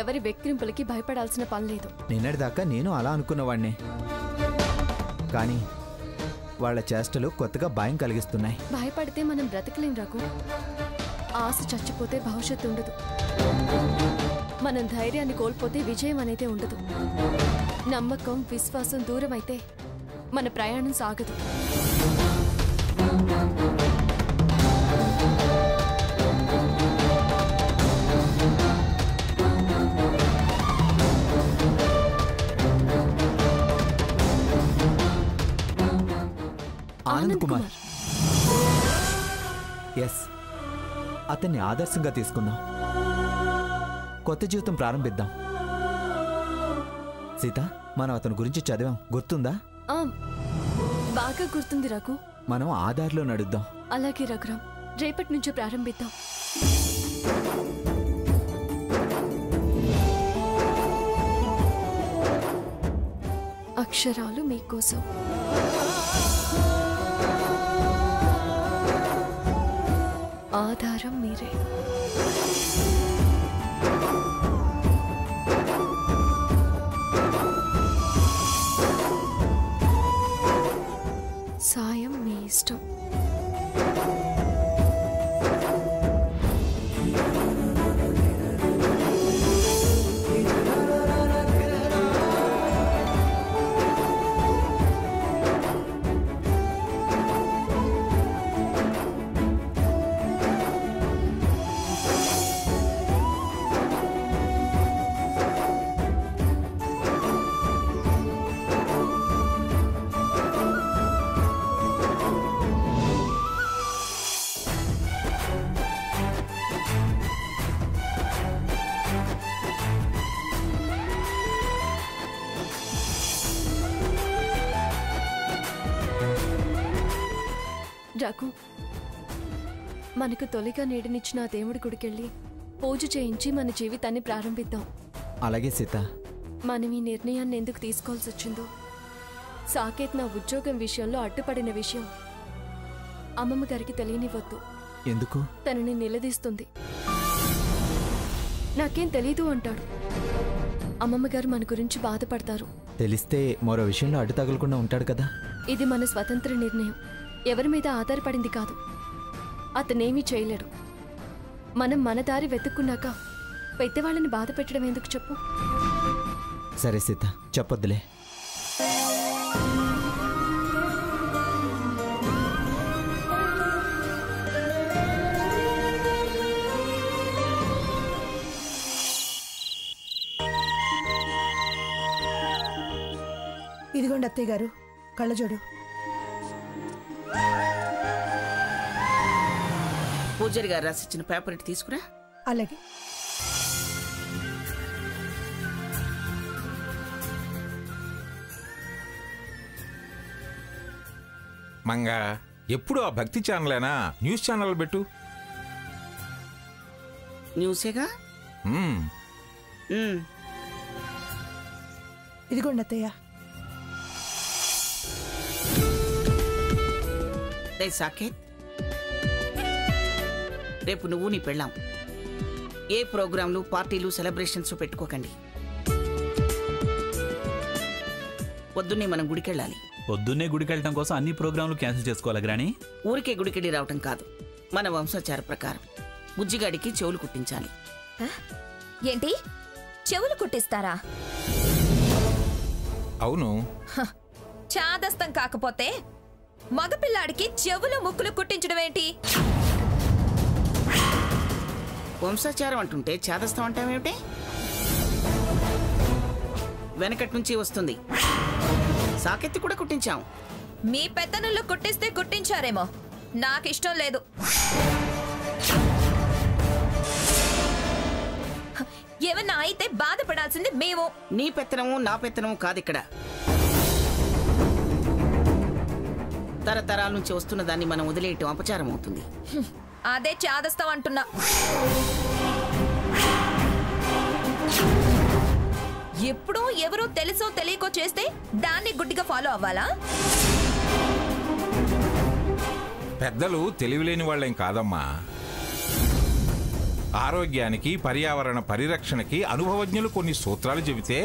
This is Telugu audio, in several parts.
ఎవరి వెక్కిరింపులకి భయపడాల్సిన పని లేదు. నిన్నటిదాకా నేను అలా అనుకున్నవాడినే, కానీ వాళ్ళ చేష్టలు కొత్తగా భయం కలిగిస్తున్నాయి. భయపడితే మనం బ్రతకలేం రఘు. ఆశ చచ్చిపోతే భవిష్యత్తు ఉండదు. మనం ధైర్యాన్ని కోల్పోతే విజయం అనేది ఉండదు. నమ్మకం, విశ్వాసం దూరం అయితే మన ప్రయాణం సాగదు. ఆనంద్ కుమార్, ఎస్, అతన్ని ఆదర్శంగా తీసుకుందాం. కొత్త జీవితం ప్రారంభిద్దాం. సీత, మనం అతని గురించి చదివాం, గుర్తుందా? బాగా గుర్తుంది రఘు. మనం ఆ దారిలో నడుద్దాం. అలాగే రఘురాం, రేపటి నుంచి ప్రారంభిద్దాం. అక్షరాలు మీకోసం. ఆధారం మీరే. సాయం మీ ఇష్టం. రఘు, మనకు తొలిగా నీడనిచ్చిన ఆ దేవుడి గుడికెళ్ళి పూజ చేయించి మన జీవితాన్ని ప్రారంభిద్దాం. అలాగే సీత. మనం ఈ నిర్ణయాన్ని ఎందుకు తీసుకోవాల్సి వచ్చిందో, సాకేత్ నా ఉద్యోగం విషయంలో అడ్డుపడిన విషయం అమ్మమ్మ గారికి తెలియనివ్వద్దు. ఎందుకు? తనని నిలదీస్తుంది. నాకేం తెలీదు అంటాడు. అమ్మమ్మగారు మన గురించి బాధపడతారు. తెలిస్తే మరో విషయంలో అడ్డు తగలకుండా ఉంటాడు కదా. ఇది మన స్వతంత్ర నిర్ణయం, ఎవరి మీద ఆధారపడింది కాదు. అతనేమీ చేయలేడు. మనం మన దారి వెతుక్కున్నాక పెద్దవాళ్ళని బాధ పెట్టడం ఎందుకు చెప్పు? సరే సీత, చెప్పొద్దులే. ఇదిగోండి అత్తయ్య గారు, కళ్ళజోడు. పూజారి గారు రాసిచ్చిన పేపర్ ఇటు తీసుకురా. అలాగే. మంగా, ఎప్పుడు ఆ భక్తి ఛానలేనా? న్యూస్ ఛానల్ పెట్టు. న్యూసేగా. ఇదిగోండి అత్తయ్య. సాకేత్, రేపు నువ్వు నీ పెళ్ళాం ఏ ప్రోగ్రాంలు, పార్టీలు, సెలబ్రేషన్స్ పెట్టుకోకండి. పొద్దున్నే మనం గుడికెళ్ళాలి. పొద్దున్నే గుడికెళ్ళటం కోసం అన్ని ప్రోగ్రాంలు క్యాన్సిల్ చేసుకోవాలి గ్రాని. ఊరికే గుడికెళ్ళి రావటం కాదు, మన వంశాచార ప్రకారం బుజ్జిగాడికి చెవులు కుట్టించాలి. ఏంటి, చెవులు కుట్టిస్తారా? అవును. చాదస్తం కాకపోతే మగపిల్లాడికి చెవులు ముక్కులు కుట్టించడం ఏంటి? వంశాచారం అంటుంటే చాదస్తం అంటామేమిటే? వెనకటి నుంచి వస్తుంది. సాకెత్తి కూడా కుట్టించాం. మీ పెత్తనంలో కుట్టిస్తే కుట్టించారేమో, నాకిష్టం లేదు. ఏమన్నా అయితే బాధపడాల్సింది మేము. నీ పెత్తనము నా పెత్తనము కాదిక్కడ. తరతరాల నుంచి వస్తున్న దాన్ని మనం వదిలేయటం అపచారం అవుతుంది. అదే చాదస్తం అంటున్నా. ఎప్పుడూ ఎవరో తెలుసో తెలియకో చేస్తే దాన్ని గుడ్డిగా ఫాలో అవ్వాలా? పెద్దలు తెలివిలేని వాళ్ళేం కాదమ్మా. ఆరోగ్యానికి పర్యావరణ పరిరక్షణకి అనుభవజ్ఞులు కొన్ని సూత్రాలు చెబితే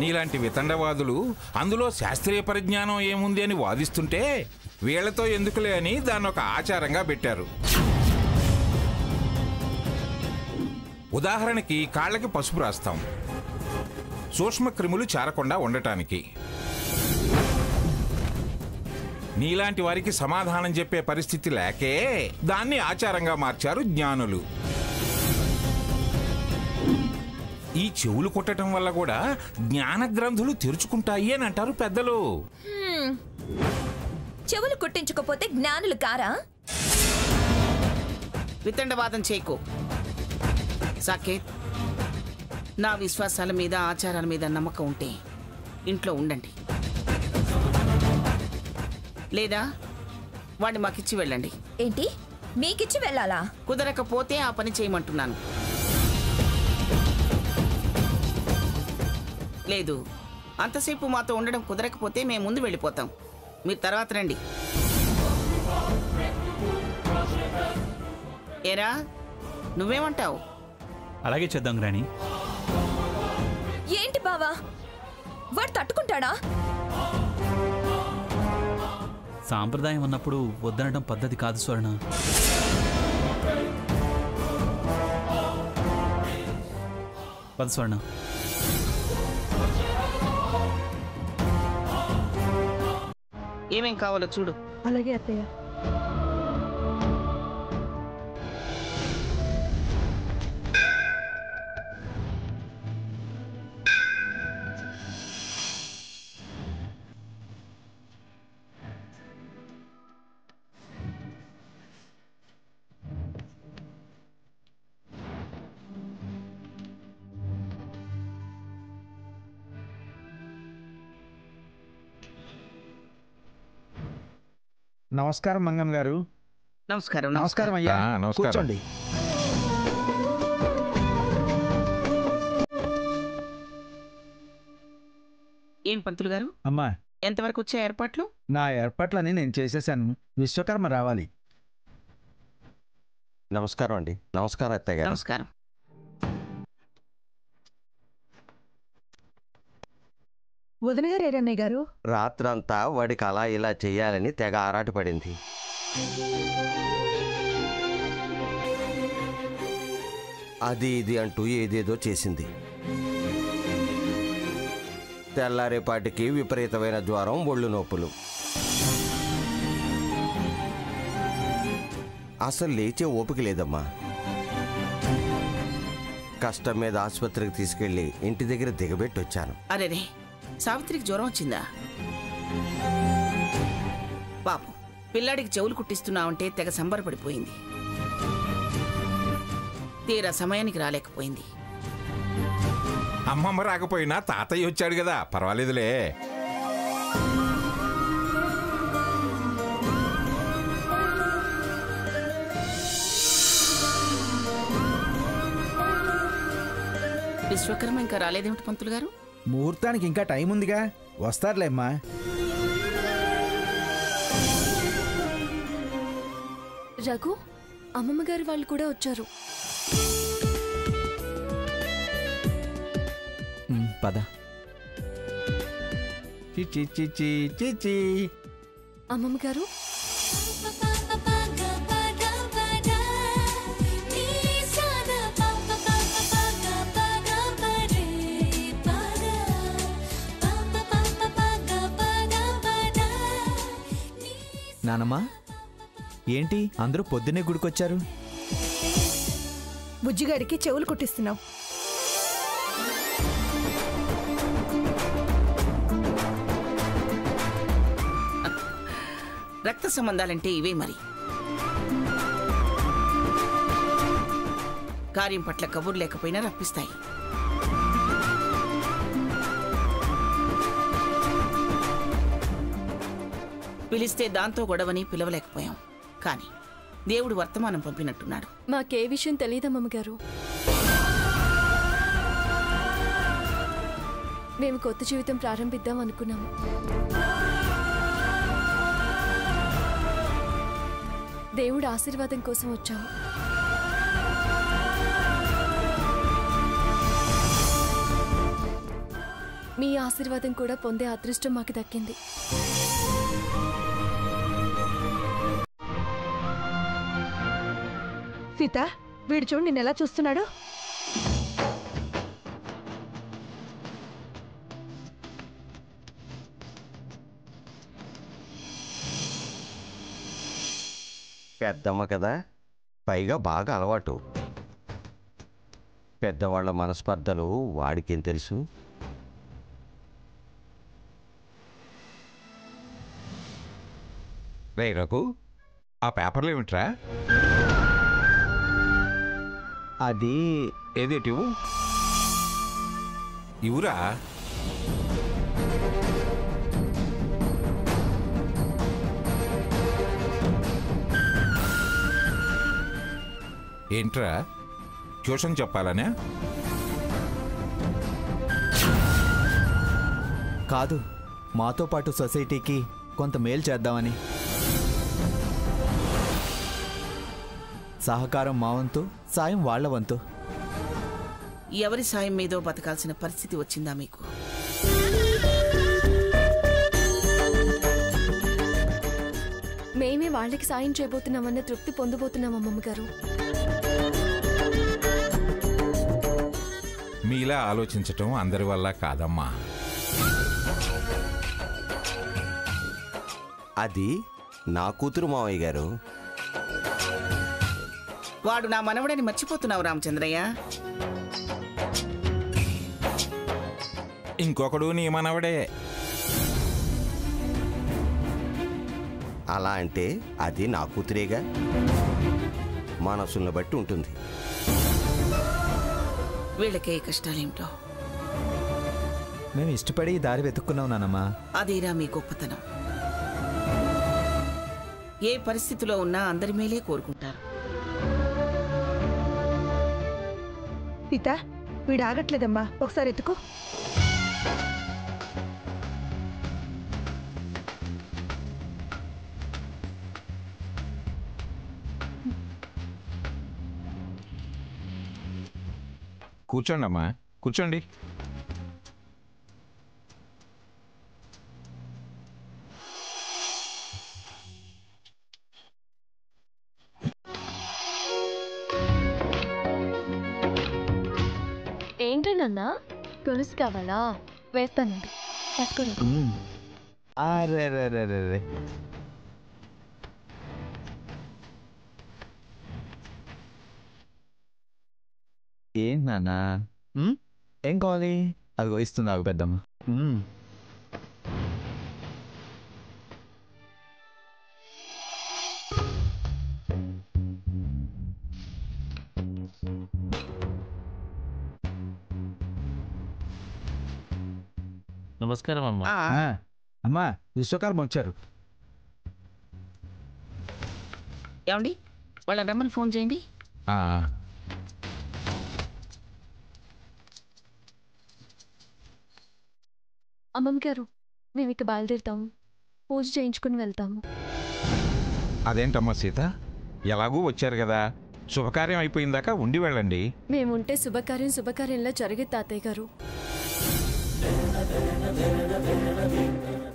నీలాంటి వితండవాదులు అందులో శాస్త్రీయ పరిజ్ఞానం ఏముంది అని వాదిస్తుంటే వీళ్లతో ఎందుకులే అని దాన్ని ఒక ఆచారంగా పెట్టారు. ఉదాహరణకి కాళ్ళకి పసుపు రాస్తాం, సూక్ష్మ క్రిములు చేరకుండా ఉండటానికి. నీలాంటి వారికి సమాధానం చెప్పే పరిస్థితి లేకే దాన్ని ఆచారంగా మార్చారు జ్ఞానులు. ఈ చెవులు కుట్టడం వల్ల కూడా జ్ఞాన గ్రంథులు తెరుచుకుంటాయి అని అంటారు పెద్దలు. చెవులు కుట్టించుకోపోతే జ్ఞానులు కారా? వితండవాదం చేయకు సాకేత్. నా విశ్వాసాల మీద ఆచారాల మీద నమ్మకం ఉంటే ఇంట్లో ఉండండి, లేదా వాడిని మాకిచ్చి వెళ్ళండి. ఏంటి మీకిచ్చి వెళ్ళాలా? కుదరకపోతే ఆ పని చేయమంటున్నాను. లేదు, అంతసేపు మాతో ఉండడం కుదరకపోతే మేము ముందు వెళ్ళిపోతాం, మీరు తర్వాత రండి. ఏరా, నువ్వేమంటావు? అలాగే చేద్దాం గ్రాని. ఏంటి బావా, వాడు తట్టుకుంటాడా? సాంప్రదాయం అన్నప్పుడు వద్దనడం పద్ధతి కాదు స్వర్ణ. పద స్వర్ణ. ఏమేం కావాలో చూడు. అలాగే అత్తయ్య. నమస్కారం మంగన్ గారు. నమస్కారం. నమస్కారం అయ్యా, కూర్చోండి. ఏం పంతులు గారు, అమ్మా, ఎంతవరకు వచ్చే ఏర్పాట్లు? నా ఏర్పాట్లన్నీ నేను చేసేసాను. విశ్వకర్మ రావాలి. నమస్కారం అండి. నమస్కారం అత్తయ్య గారు. నమస్కారం. వదిన గారు ఏరన్నయ్య గారు? రాత్రంతా వాడికి అలా ఇలా చెయ్యాలని తెగ ఆరాటపడింది. అది ఇది అంటూ ఏదేదో చేసింది. తెల్లారేపాటికి విపరీతమైన జ్వరం, ఒళ్ళు నొప్పులు. అసలు లేచే ఓపిక లేదమ్మా. కష్టం మీద ఆసుపత్రికి తీసుకెళ్లి ఇంటి దగ్గర దిగబెట్టొచ్చాను. అరేరే, సావిత్రికి జ్వరం వచ్చిందా? పాపం, పిల్లాడికి చెవులు కుట్టిస్తున్నావంటే తెగ సంబరపడిపోయింది. తీరా సమయానికి రాలేకపోయింది. అమ్మమ్మ రాకపోయినా తాతయ్య వచ్చాడు కదా, పర్వాలేదులే. విశ్వకర్మ ఇంకా రాలేదేమిటి పంతులు గారు? ముహూర్తానికి ఇంకా టైం ఉందిగా, వస్తారులేమ్మా. రఘు, అమ్మమ్మ గారు వాళ్ళు కూడా వచ్చారు. పద. చిచి చిచి చిచి. అమ్మమ్మ గారు, నానమ్మా, ఏంటి అందరూ పొద్దున్నే గుడికొచ్చారు? బుజ్జిగాడికి చెవులు కుట్టిస్తున్నాం. రక్త సంబంధాలంటే ఇవే మరి. కార్యం పట్ల కబురు లేకపోయినా రప్పిస్తాయి. పిలిస్తే దాంతో గొడవని పిలవలేకపోయాం, కానీ దేవుడు వర్తమానం పంపినట్టున్నాడు. మాకే విషయం తెలియదమ్మమ్మ గారు. మేము కొత్త జీవితం ప్రారంభిద్దాం అనుకున్నాము. దేవుడు ఆశీర్వాదం కోసం వచ్చాము. మీ ఆశీర్వాదం కూడా పొందే అదృష్టం మాకు దక్కింది. సీత, వీడు చూడు నిన్నెలా చూస్తున్నాడు. పెద్దమ్మ కదా, పైగా బాగా అలవాటు. పెద్దవాళ్ల మనస్పర్ధలు వాడికేం తెలుసు? రే రఘు, ఆ పేపర్లు ఏమిట్రా? అది ఏదేటి ఇవురా? ఏంట్రా, ట్యూషన్ చెప్పాలనే? కాదు, మాతో పాటు సొసైటీకి కొంత మేలు చేద్దామని. సహకారం మా వంతు, సాయం వాళ్ళ వంతు. ఎవరి సాయం మీదో బతకాల్సిన పరిస్థితి వచ్చిందా మీకు? మేమే వాళ్ళకి సాయం చేయబోతున్నామన్న తృప్తి పొందబోతున్నాం అమ్మమ్మ గారు. మీలా ఆలోచించటం అందరి వల్ల కాదమ్మా. అది నా కూతురు మావయ్య గారు. వాడు నా మనవడని మర్చిపోతున్నావు రామచంద్రయ్య. ఇంకొకడు నీ మనవడే. అలా అంటే అది నా కూతురేగా. మనసులను బట్టి ఉంటుంది. వీళ్ళకే కష్టాలేమిటో. మేము ఇష్టపడి ఈ దారి వెతుక్కున్నాం నానమ్మా. అదేరా మీ గొప్పతనం. ఏ పరిస్థితిలో ఉన్నా అందరి మేలే కోరుకుంటారు. సీత, వీడు ఆగట్లేదమ్మా, ఒకసారి ఎత్తుకో. కూర్చోండి అమ్మా, కూర్చోండి. ఏంటన్నా, గొలుసు కావాలా? వేస్తానండి, పట్టుకోండి. అరే, ఏంటి నాన్న? ఏం కావాలి? అది ఇస్తున్నావు పెద్దమ్మ. నమస్కారం అమ్మా. అమ్మా, విశ్వకర్మ వచ్చారు. ఏమండి, వాళ్ళ రమ్మని ఫోన్ చేయండి. అమ్మమ్మ గారు, మేము ఇక బయలుదేరుతాము. పూజ చేయించుకుని వెళ్తాము. అదేంటమ్మా సీత, ఎలాగూ వచ్చారు కదా, శుభకార్యం అయిపోయిందాకా ఉండి వెళ్ళండి. మేముంటే శుభకార్యంలా జరిగేది తాతయ్య గారు.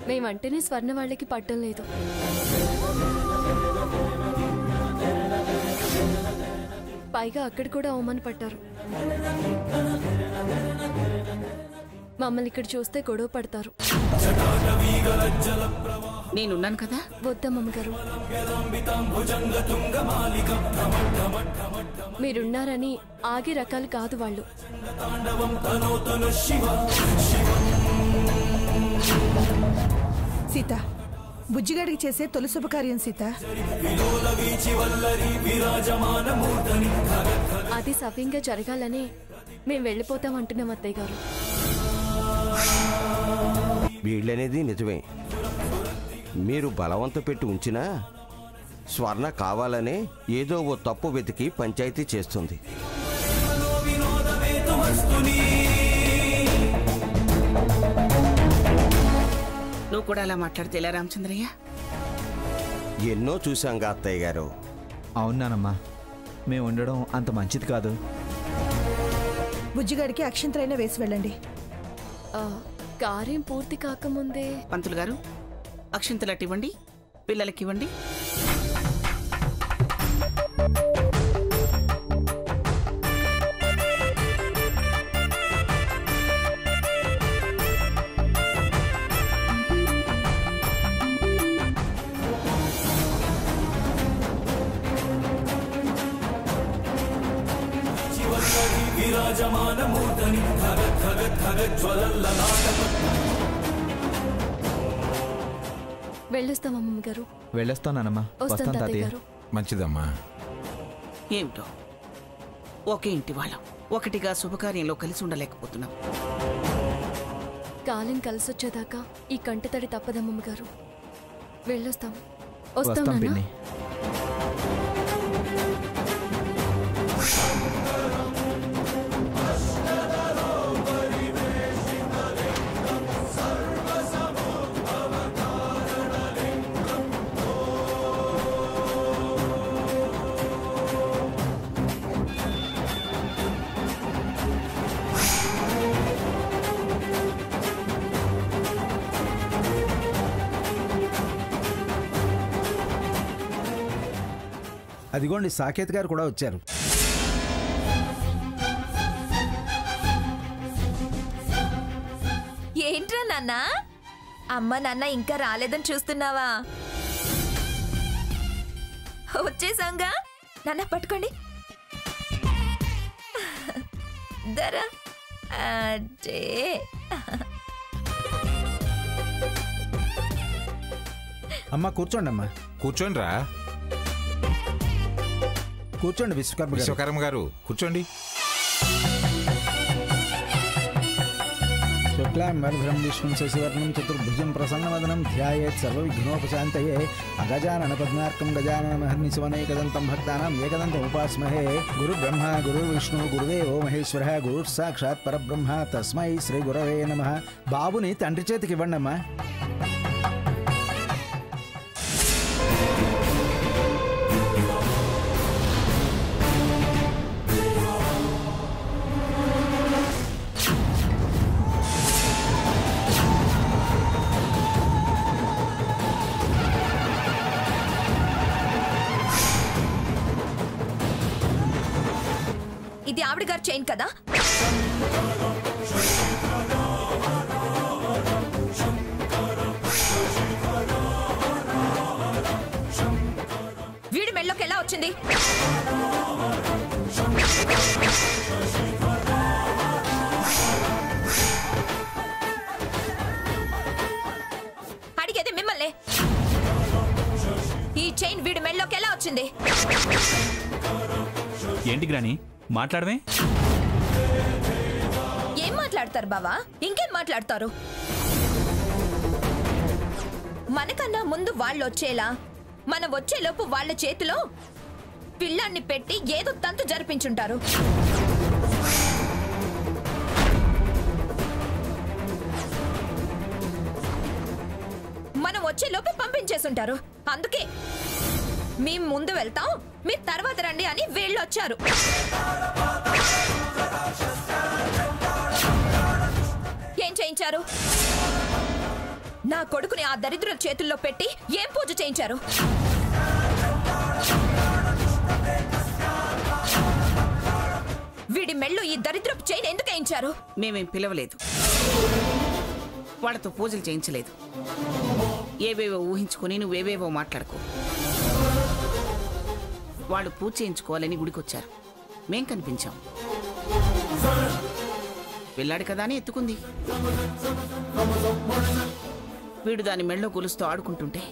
మేమంటేనే స్వర్ణ వాళ్ళకి పట్టం లేదు. పైగా అక్కడ కూడా అవమానపడ్డారు. మమ్మల్ని ఇక్కడ చూస్తే గొడవ పడతారు. నేనున్నాను కదా. వద్దమ్మమ్మ గారు, మీరున్నారని ఆగే రకాలు కాదు వాళ్ళు. సీత, బుజ్జిగాడికి చేసే తొలి శుభకార్యం సీత. అది సవ్యంగా జరగాలని మేము వెళ్ళిపోతాం అంటున్నాం అత్తయ్య గారు. వీళ్ళనేది నిజమే. మీరు బలవంత పెట్టి ఉంచినా స్వర్ణ కావాలనే ఏదో ఓ తప్పు వెతికి పంచాయతీ చేస్తుంది. నువ్వు కూడా అలా మాట్లాడితే ఎలా రామచంద్రయ్య? ఎన్నో చూశాంగా అత్తయ్య గారు. అవునానమ్మా, మేము ఉండడం అంత మంచిది కాదు. బుజ్జిగాడికి అక్షంతరైనా వేసి వెళ్ళండి. కార్యం పూర్తి కాకముందే. పంతులు గారు, అక్షింతలట్టు ఇవ్వండి, పిల్లలకివ్వండి. వెళ్ళొస్తాం అమ్మమ్మ గారు. వెళ్ళొస్తానమ్మా. వస్తాం వస్తాను తాతయ్య తాతయ్య. గారు. మంచిదమ్మా. ఏమిటో ఒకే ఇంటి వాళ్ళం ఒకటిగా శుభకార్యంలో కలిసి ఉండలేకపోతున్నాం. కాలం కలిసొచ్చేదాకా ఈ కంటతడి తప్పదమ్మమ్మ గారు. వెళ్ళొస్తాం. వస్తాం వస్తాం నాన్న. పిన్ని. అదిగోండి సాకేత్ గారు కూడా వచ్చారు. ఏంట్రా నాన్న, అమ్మ నాన్న ఇంకా రాలేదని చూస్తున్నావా? వచ్చేసాంగా. నాన్న పట్టుకోండి. దరా అదే అమ్మ కూర్చోండి అమ్మా. కూర్చోండి రా. కూర్చోండి విశ్వకర్మ గారు. విశ్వకర్మ గారు కూర్చోండి. శుక్లాం వరదరం విష్ణుం శశివర్ణం చతుర్భుజం ప్రసన్నవదనం ధ్యాయేత్ సర్వవిఘ్నోపశాంతయే అగజానన పద్మార్కం గజానన మహర్నిశమనేకదంతం భక్తానాం ఏకదంతం ఉపాస్మహే. గురు బ్రహ్మ గురు విష్ణు గురుదేవో మహేశ్వర గురు సాక్షాత్ పరబ్రహ్మ తస్మై శ్రీ గురవే నమః. బాబుని తండ్రి చేతికి ఇవ్వండి అమ్మా. ఇది ఆవిడ గారు చైన్ కదా? వీడి మెళ్ళలోకి ఎలా వచ్చింది? అడిగేది మిమ్మల్ని. ఈ చైన్ వీడి మెళ్ళలోకి ఎలా వచ్చింది? ఏంటి గ్రాని మాట్లాడమే? ఏం మాట్లాడతారు బావా? ఇంకేం మాట్లాడతారు? మనకన్నా ముందు వాళ్ళు వచ్చేలా మనం వచ్చేలోపు వాళ్ళ చేతిలో పిల్లాన్ని పెట్టి ఏదో తంతు జరిపించుంటారు. మనం వచ్చేలోపు పంపించేసుంటారు. అందుకే మేము ముందు వెళ్తాం, మీరు తర్వాత రండి అని వీళ్ళు వచ్చారు. ఏం చేయించారు? నా కొడుకుని ఆ దరిద్రుల చేతుల్లో పెట్టి ఏం పూజ చేయించారు? వీడి మెళ్ళు ఈ దరిద్రపు చైన్ ఎందుకు వేయించారు? మేమేం పిలవలేదు, వాళ్ళతో పూజలు చేయించలేదు. ఏవేవో ఊహించుకొని నువ్వేవేవో మాట్లాడుకో. వాళ్ళు పూజ చేయించుకోవాలని గుడికొచ్చారు. మేం కనిపించాం. వెళ్ళాడు కదా అని ఎత్తుకుంది. వీడు దాని మెళ్ళో గొలుస్తూ ఆడుకుంటుంటే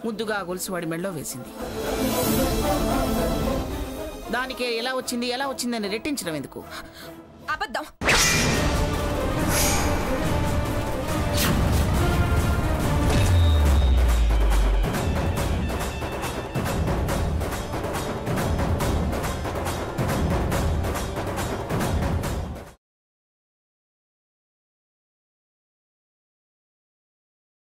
ముద్దుగా ఆ గొలుసు వాడి మెళ్ళో వేసింది. దానికే ఎలా వచ్చింది ఎలా వచ్చిందని రెట్టించడం ఎందుకు? అబద్ధం.